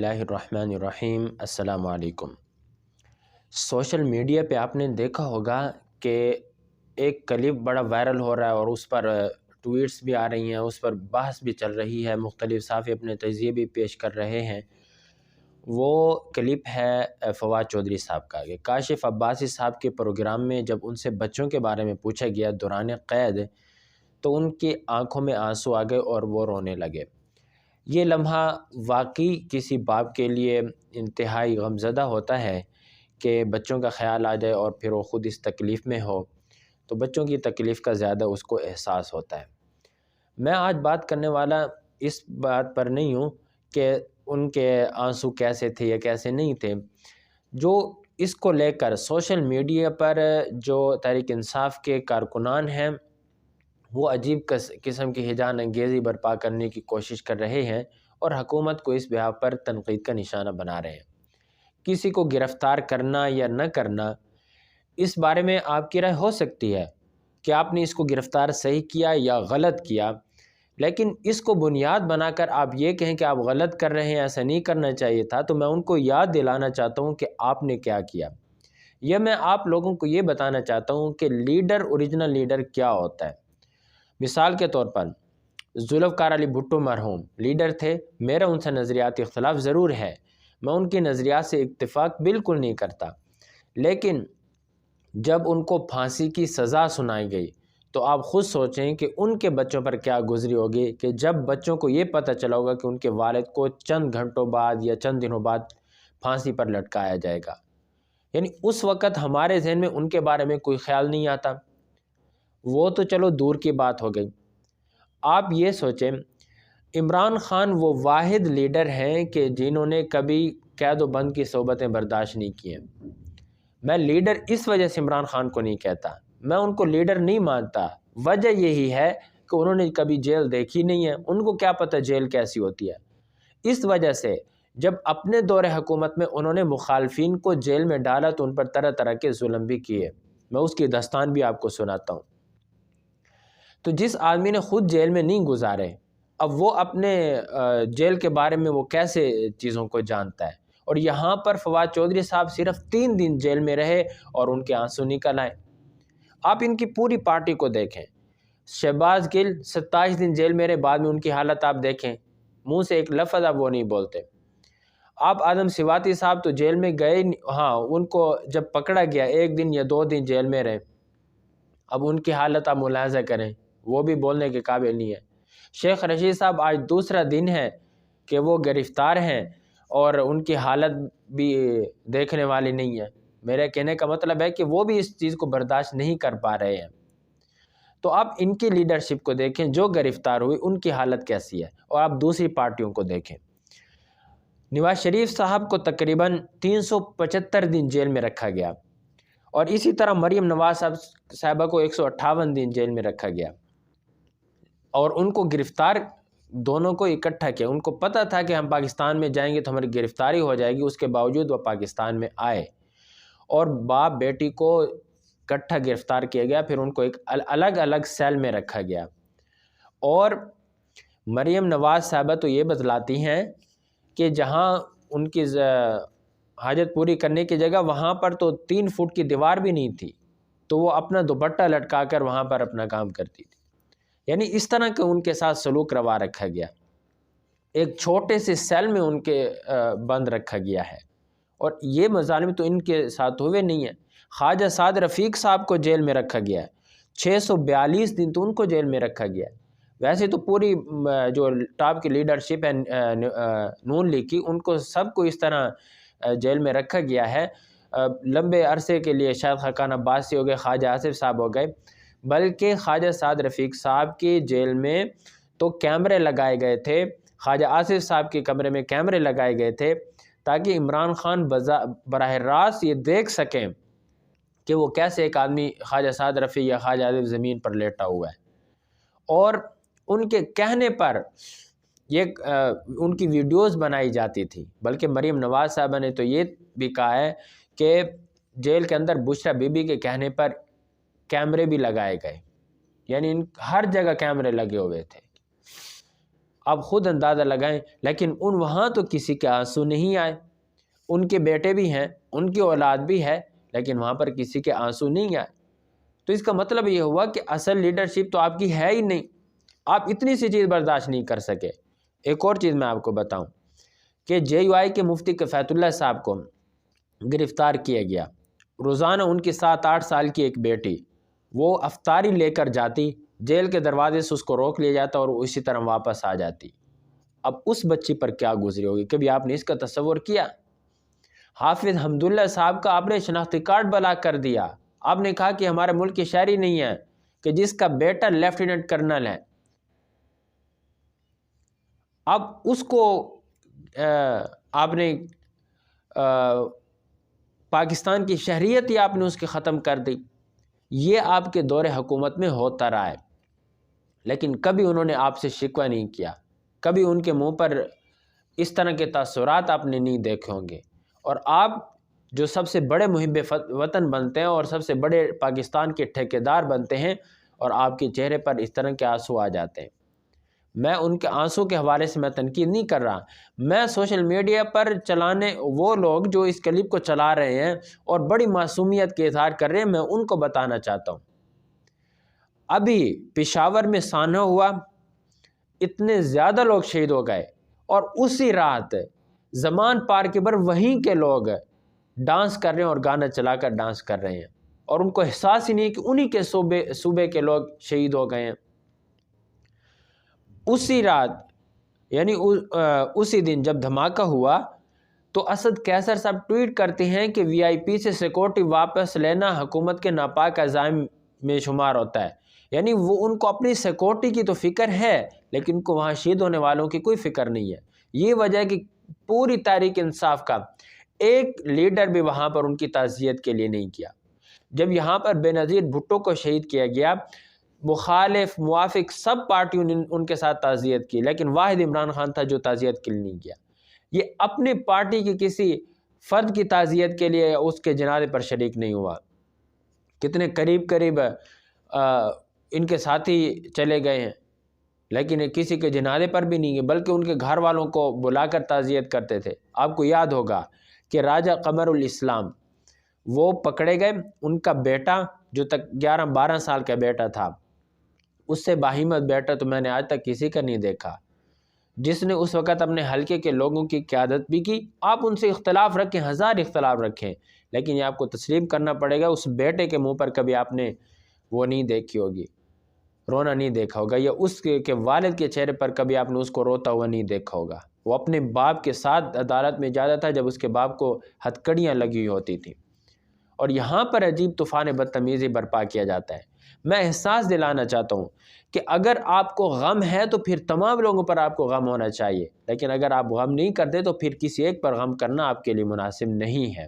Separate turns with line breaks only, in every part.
बिस्मिल्लाहिर्रहमानिर्रहीम। अस्सलाम वालेकुम। सोशल मीडिया पे आपने देखा होगा कि एक क्लिप बड़ा वायरल हो रहा है और उस पर ट्वीट्स भी आ रही हैं, उस पर बहस भी चल रही है, मुख्तलिफ साफ़ी अपने तजिए भी पेश कर रहे हैं। वो क्लिप है फवाद चौधरी साहब का कि काशिफ़ अब्बासी साहब के प्रोग्राम में जब उनसे बच्चों के बारे में पूछा गया दौरान क़ैद, तो उनकी आंखों में आंसू आ गए और वो रोने लगे। ये लम्हा वाकई किसी बाप के लिए इंतहाई गमज़दा होता है कि बच्चों का ख़्याल आ जाए और फिर वो ख़ुद इस तकलीफ़ में हो, तो बच्चों की तकलीफ़ का ज़्यादा उसको एहसास होता है। मैं आज बात करने वाला इस बात पर नहीं हूँ कि उनके आंसू कैसे थे या कैसे नहीं थे। जो इसको लेकर सोशल मीडिया पर जो तहरीक इंसाफ़ के कारकुनान हैं, वो अजीब किस्म की हिजान अंगेज़ी बर्पा करने की कोशिश कर रहे हैं और हुकूमत को इस बिहाफ़ पर तनक़ीद का निशाना बना रहे हैं। किसी को गिरफ़्तार करना या न करना, इस बारे में आपकी राय हो सकती है कि आपने इसको गिरफ़्तार सही किया या गलत किया, लेकिन इसको बुनियाद बनाकर आप ये कहें कि आप गलत कर रहे हैं, ऐसा नहीं करना चाहिए था, तो मैं उनको याद दिलाना चाहता हूँ कि आपने क्या किया। यह मैं आप लोगों को ये बताना चाहता हूँ कि लीडर, ओरिजिनल लीडर क्या होता है। मिसाल के तौर पर ज़ुल्फ़िकार अली भुट्टो मरहूम लीडर थे। मेरा उनसे नज़रियाती इख्तिलाफ़ ज़रूर है, मैं उनके नज़रियात से इत्तेफ़ाक बिल्कुल नहीं करता, लेकिन जब उनको फांसी की सज़ा सुनाई गई तो आप ख़ुद सोचें कि उनके बच्चों पर क्या गुज़री होगी कि जब बच्चों को ये पता चला होगा कि उनके वालिद को चंद घंटों बाद या चंद दिनों बाद फांसी पर लटकाया जाएगा। यानी उस वक़्त हमारे ज़हन में उनके बारे में कोई ख़्याल नहीं आता। वो तो चलो दूर की बात हो गई। आप ये सोचें, इमरान ख़ान वो वाहिद लीडर हैं कि जिन्होंने कभी कैद व बंद की सोबतें बर्दाश्त नहीं की हैं। मैं लीडर इस वजह से इमरान ख़ान को नहीं कहता, मैं उनको लीडर नहीं मानता। वजह यही है कि उन्होंने कभी जेल देखी नहीं है, उनको क्या पता जेल कैसी होती है। इस वजह से जब अपने दौरे हुकूमत में उन्होंने मुखालफिन को जेल में डाला तो उन पर तरह तरह के जुल्म भी किए। मैं उसकी दास्तान भी आपको सुनाता हूँ। तो जिस आदमी ने ख़ुद जेल में नहीं गुजारे, अब वो अपने जेल के बारे में वो कैसे चीज़ों को जानता है। और यहाँ पर फवाद चौधरी साहब सिर्फ 3 दिन जेल में रहे और उनके आंसू निकल आए। आप इनकी पूरी पार्टी को देखें। शहबाज गिल 27 दिन जेल में रहे, बाद में उनकी हालत आप देखें, मुंह से एक लफ्ज़ अब वो नहीं बोलते। आप आदम सिवाती साहब तो जेल में गए, हाँ, उनको जब पकड़ा गया 1 दिन या 2 दिन जेल में रहे, अब उनकी हालत आप मुलाहज़ा करें, वो भी बोलने के काबिल नहीं है। शेख रशीद साहब आज दूसरा दिन है कि वो गिरफ़्तार हैं और उनकी हालत भी देखने वाली नहीं है। मेरे कहने का मतलब है कि वो भी इस चीज़ को बर्दाश्त नहीं कर पा रहे हैं। तो आप इनकी लीडरशिप को देखें, जो गिरफ़्तार हुई उनकी हालत कैसी है, और आप दूसरी पार्टियों को देखें। नवाज शरीफ साहब को तकरीबन 375 दिन जेल में रखा गया और इसी तरह मरीम नवाज साहबा को 158 दिन जेल में रखा गया और उनको गिरफ़्तार दोनों को इकट्ठा किया। उनको पता था कि हम पाकिस्तान में जाएंगे तो हमारी गिरफ़्तारी हो जाएगी, उसके बावजूद वह पाकिस्तान में आए और बाप बेटी को इकट्ठा गिरफ़्तार किया गया। फिर उनको एक अलग अलग सेल में रखा गया। और मरीम नवाज़ साहबा तो ये बतलाती हैं कि जहाँ उनकी हाजत पूरी करने की जगह वहाँ पर तो 3 फुट की दीवार भी नहीं थी, तो वो अपना दुपट्टा लटका कर वहाँ पर अपना काम करती थी। यानी इस तरह के उनके साथ सलूक रवा रखा गया। एक छोटे से सेल में उनके बंद रखा गया है और ये मज़ालिम तो इनके साथ हुए नहीं हैं। ख्वाजा साद रफ़ीक साहब को जेल में रखा गया है, 642 दिन तो उनको जेल में रखा गया है। वैसे तो पूरी जो टॉप की लीडरशिप है नून लीग की, उनको सबको इस तरह जेल में रखा गया है। लंबे अरसे के लिए शायद खाकान अब्बासी हो गए, ख्वाजा आसिफ साहब हो गए, बल्कि ख्वाजा साद रफ़ीक साहब की जेल में तो कैमरे लगाए गए थे। ख्वाजा आसिफ साहब के कमरे में कैमरे लगाए गए थे ताकि इमरान ख़ान बराह रास्त ये देख सकें कि वो कैसे एक आदमी ख्वाजा साद रफ़ी या ख्वाजा आसिफ ज़मीन पर लेटा हुआ है। और उनके कहने पर ये उनकी वीडियोज़ बनाई जाती थी। बल्कि मरीम नवाज़ साहबा ने तो ये भी कहा है कि जेल के अंदर बुशरा बीबी के कहने पर कैमरे भी लगाए गए, यानी हर जगह कैमरे लगे हुए थे। آپ خود اندازہ لگائیں، لیکن وہاں تو کسی کے آنسو نہیں آئے۔ ان کے بیٹے بھی ہیں، ان کی اولاد بھی ہے، لیکن وہاں پر کسی کے آنسو نہیں آئے۔ تو اس کا مطلب یہ ہوا کہ اصل لیڈرشپ تو آپ کی ہے ہی نہیں، آپ اتنی سی چیز برداشت نہیں کر سکے۔ ایک اور چیز میں آپ کو بتاؤں کہ JUI کے مفتی کفایت اللہ صاحب کو گرفتار کیا گیا۔ روزانہ ان کی 7-8 سال کی ایک بیٹی وہ افطاری لے کر جاتی، جیل کے دروازے سے اس کو روک لیا جاتا اور وہ اسی طرح واپس آ جاتی۔ اب اس بچی پر کیا گزری ہوگی؟ کبھی آپ نے اس کا تصور کیا؟ حافظ حمداللہ صاحب کا آپ نے شناختی کارڈ بلاک کر دیا۔ آپ نے کہا کہ ہمارے ملک کی شہری نہیں ہے کہ جس کا بیٹا لیفٹیننٹ کرنل ہے۔ اب اس کو آپ نے پاکستان کی شہریت ہی آپ نے اس کی ختم کر دی۔ یہ آپ کے دور حکومت میں ہوتا رہا ہے، لیکن کبھی انہوں نے آپ سے شکوہ نہیں کیا، کبھی ان کے منہ پر اس طرح کے تاثرات آپ نے نہیں دیکھے ہوں گے۔ اور آپ جو سب سے بڑے محب وطن بنتے ہیں اور سب سے بڑے پاکستان کے ٹھیکیدار بنتے ہیں، اور آپ کے چہرے پر اس طرح کے آنسو آ جاتے ہیں۔ میں ان کے آنسو کے حوالے سے میں تنقید نہیں کر رہا، میں سوشل میڈیا پر چلانے وہ لوگ جو اس کلپ کو چلا رہے ہیں اور بڑی معصومیت کے اظہار کر رہے ہیں، میں ان کو بتانا چاہتا ہوں۔ ابھی پشاور میں سانحہ ہوا، اتنے زیادہ لوگ شہید ہو گئے، اور اسی رات زمان پارک پر وہیں کے لوگ ڈانس کر رہے ہیں اور گانا چلا کر ڈانس کر رہے ہیں، اور ان کو احساس ہی نہیں کہ انہی کے صوبے کے لوگ شہید ہو گئے ہیں۔ اسی رات یعنی اسی دن جب دھماکہ ہوا تو اسد قیصر صاحب ٹویٹ کرتے ہیں کہ VIP سے سیکورٹی واپس لینا حکومت کے ناپاک عزائم میں شمار ہوتا ہے۔ یعنی وہ ان کو اپنی سیکورٹی کی تو فکر ہے، لیکن ان کو وہاں شہید ہونے والوں کی کوئی فکر نہیں ہے۔ یہ وجہ ہے کہ پوری تحریک انصاف کا ایک لیڈر بھی وہاں پر ان کی تعزیت کے لیے نہیں کیا۔ جب یہاں پر بے نظیر بھٹو کو شہید کیا گیا، مخالف موافق سب پارٹیوں نے ان کے ساتھ تعزیت کی، لیکن واحد عمران خان تھا جو تعزیت کے لیے نہیں کیا۔ یہ اپنے پارٹی کی کسی فرد کی تعزیت کے لیے اس کے جنازے پر شریک نہیں ہوا۔ کتنے قریب ان کے ساتھی چلے گئے ہیں، لیکن کسی کے جنازے پر بھی نہیں گئے، بلکہ ان کے گھر والوں کو بلا کر تعزیت کرتے تھے۔ آپ کو یاد ہوگا کہ راجہ قمر الاسلام وہ پکڑے گئے، ان کا بیٹا جو تک 11-12 سال کا بیٹا تھا، اس سے باہمت بیٹا تو میں نے آج تک کسی کا نہیں دیکھا، جس نے اس وقت اپنے حلقے کے لوگوں کی قیادت بھی کی۔ آپ ان سے اختلاف رکھیں، ہزار اختلاف رکھیں، لیکن یہ آپ کو تسلیم کرنا پڑے گا، اس بیٹے کے منہ پر کبھی آپ نے وہ نہیں دیکھی ہوگی، رونا نہیں دیکھا ہوگا، یا اس کے والد کے چہرے پر کبھی آپ نے اس کو روتا ہوا نہیں دیکھا ہوگا۔ وہ اپنے باپ کے ساتھ عدالت میں جاتا تھا جب اس کے باپ کو ہتکڑیاں لگی ہوئی ہوتی تھیں، اور یہاں پر عجیب طوفان بدتمیزی برپا کیا جاتا ہے۔ میں احساس دلانا چاہتا ہوں کہ اگر آپ کو غم ہے تو پھر تمام لوگوں پر آپ کو غم ہونا چاہیے، لیکن اگر آپ غم نہیں کرتے تو پھر کسی ایک پر غم کرنا آپ کے لیے مناسب نہیں ہے۔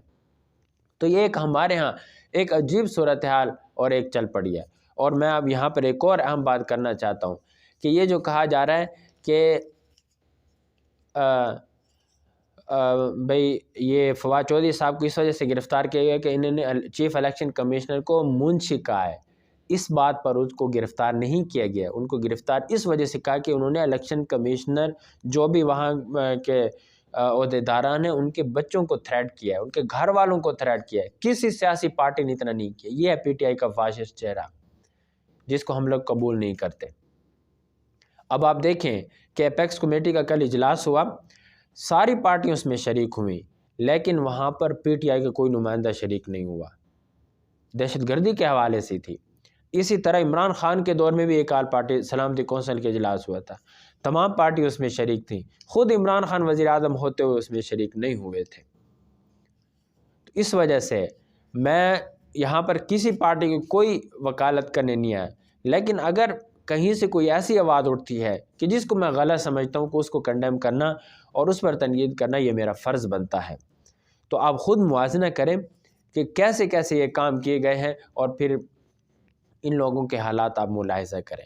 تو یہ ایک ہمارے ہاں ایک عجیب صورتحال اور ایک چل پڑی ہے۔ اور میں اب یہاں پر ایک اور اہم بات کرنا چاہتا ہوں کہ یہ جو کہا جا رہا ہے کہ بھئی یہ فواد چودھری صاحب کو اس وجہ سے گرفتار کیا گیا کہ انہوں نے چیف الیکشن کمشنر کو منشی کہا ہے، اس بات پر اس کو گرفتار نہیں کیا گیا۔ ان کو گرفتار اس وجہ سے کہا کہ انہوں نے الیکشن کمشنر جو بھی وہاں کے عہدیداران ہیں ان کے بچوں کو تھریٹ کیا ہے، ان کے گھر والوں کو تھریٹ کیا ہے۔ کسی سیاسی پارٹی نے اتنا نہیں کیا۔ یہ ہے PTI کا فاشسٹ چہرہ جس کو ہم لوگ قبول نہیں کرتے۔ اب آپ دیکھیں کہ ایپیکس کمیٹی کا کل اجلاس ہوا، ساری پارٹیاں اس میں شریک ہوئیں، لیکن وہاں پر PTI کا کوئی نمائندہ شریک نہیں ہوا، دہشت گردی کے حوالے سے تھی۔ اسی طرح عمران خان کے دور میں بھی ایک آل پارٹی سلامتی کونسل کے اجلاس ہوا تھا، تمام پارٹی اس میں شریک تھیں، خود عمران خان وزیر اعظم ہوتے ہوئے اس میں شریک نہیں ہوئے تھے۔ تو اس وجہ سے میں یہاں پر کسی پارٹی کی کوئی وکالت کرنے نہیں آیا، لیکن اگر کہیں سے کوئی ایسی آواز اٹھتی ہے کہ جس کو میں غلط سمجھتا ہوں کہ اس کو کنڈیم کرنا اور اس پر تنقید کرنا یہ میرا فرض بنتا ہے۔ تو آپ خود موازنہ کریں کہ کیسے کیسے یہ کام کیے گئے ہیں، اور پھر ان لوگوں کے حالات آپ ملاحظہ کریں۔